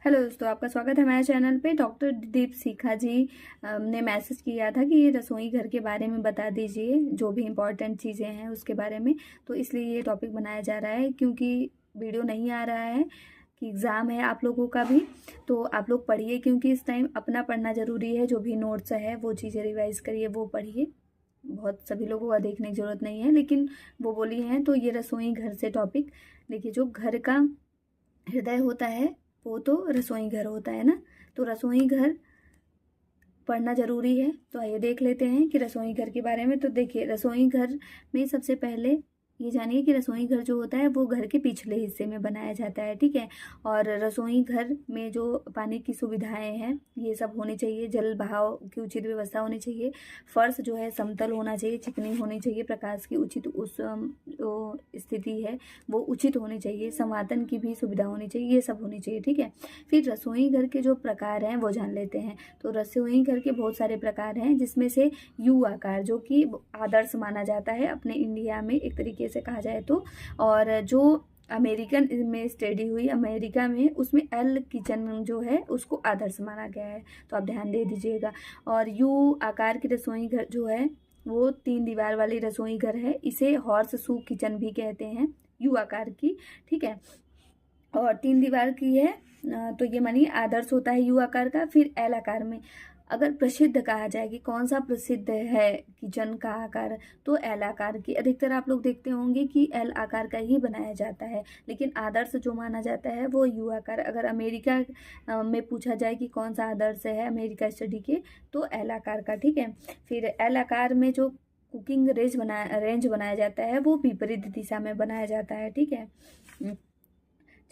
Hello दोस्तों, आपका स्वागत है हमारे चैनल पे। डॉक्टर दीप शिखा जी ने मैसेज किया था कि ये रसोई घर के बारे में बता दीजिए, जो भी इम्पोर्टेंट चीज़ें हैं उसके बारे में। तो इसलिए ये टॉपिक बनाया जा रहा है, क्योंकि वीडियो नहीं आ रहा है कि एग्ज़ाम है आप लोगों का भी। तो आप लोग पढ़िए, क्योंकि इस टाइम अपना पढ़ना ज़रूरी है। जो भी नोट्स है वो चीज़ें रिवाइज़ करिए, वो पढ़िए। बहुत सभी लोगों का देखने की ज़रूरत नहीं है, लेकिन वो बोली हैं। तो ये रसोई घर से टॉपिक देखिए। जो घर का हृदय होता है वो तो रसोई घर होता है ना। तो रसोई घर पढ़ना ज़रूरी है। तो आइए देख लेते हैं कि रसोई घर के बारे में। तो देखिए, रसोई घर में सबसे पहले ये जानिए कि रसोई घर जो होता है वो घर के पिछले हिस्से में बनाया जाता है, ठीक है। और रसोई घर में जो पानी की सुविधाएं हैं ये सब होनी चाहिए। जल बहाव की उचित व्यवस्था होनी चाहिए। फर्श जो है समतल होना चाहिए, चिकनी होनी चाहिए। प्रकाश की उचित जो स्थिति है वो उचित होनी चाहिए। संवातन की भी सुविधा होनी चाहिए। ये सब होनी चाहिए, ठीक है। फिर रसोई घर के जो प्रकार हैं वो जान लेते हैं। तो रसोई घर के बहुत सारे प्रकार हैं, जिसमें से यू आकार जो कि आदर्श माना जाता है अपने इंडिया में, एक तरीके से कहा जाए तो। और जो अमेरिकन में स्टडी हुई अमेरिका में, उसमें एल किचन जो है उसको आदर्श माना गया है। तो आप ध्यान दे दीजिएगा। और यू आकार की रसोई घर जो है वो 3 दीवार वाली रसोई घर है। इसे हॉर्स शू किचन भी कहते हैं, यू आकार की, ठीक है। और 3 दीवार की है। तो ये मानिए आदर्श होता है यू आकार का। फिर एल आकार में अगर प्रसिद्ध कहा जाए कि कौन सा प्रसिद्ध है किचन का आकार, तो एल आकार की। अधिकतर आप लोग देखते होंगे कि एल आकार का ही बनाया जाता है, लेकिन आदर्श जो माना जाता है वो यू आकार। अगर अमेरिका में पूछा जाए कि कौन सा आदर्श है अमेरिका स्टडी के, तो एल आकार का, ठीक है। फिर एल आकार में जो कुकिंग रेंज बनाया जाता है वो विपरीत दिशा में बनाया जाता है, ठीक है।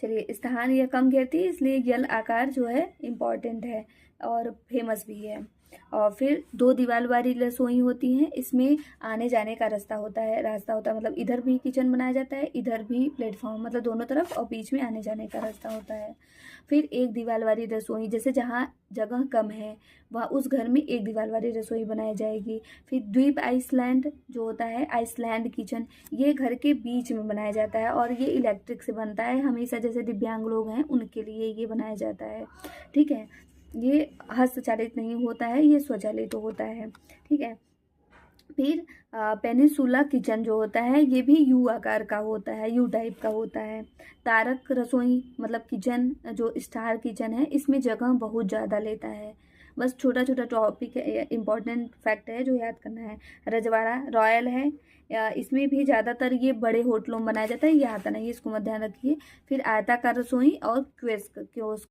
चलिए, स्थान यह कम घेरती है, इसलिए यल आकार जो है इम्पॉर्टेंट है और फेमस भी है। और फिर 2 दीवार वाली रसोई होती हैं। इसमें आने जाने का रास्ता होता है, मतलब इधर भी किचन बनाया जाता है, इधर भी प्लेटफॉर्म, मतलब दोनों तरफ, और बीच में आने जाने का रास्ता होता है। फिर 1 दीवार वाली रसोई, जैसे जहाँ जगह कम है वहाँ उस घर में 1 दीवार वाली रसोई बनाई जाएगी। फिर द्वीप आइसलैंड जो होता है, आइसलैंड किचन, ये घर के बीच में बनाया जाता है और ये इलेक्ट्रिक से बनता है। हमेशा जैसे दिव्यांग लोग हैं उनके लिए ये बनाया जाता है, ठीक है। ये हस्तचालित नहीं होता है, ये स्वचालित होता है, ठीक है। फिर पेनिसुला किचन जो होता है ये भी यू आकार का होता है, यू टाइप का होता है। तारक रसोई मतलब किचन जो स्टार किचन है, इसमें जगह बहुत ज़्यादा लेता है। बस छोटा छोटा टॉपिक है, इंपॉर्टेंट फैक्ट है जो याद करना है। रजवाड़ा रॉयल है, इसमें भी ज़्यादातर ये बड़े होटलों में बनाया जाता है, ये आता नहीं है, इसको मत ध्यान रखिए। फिर आयताकार रसोई और क्योस्क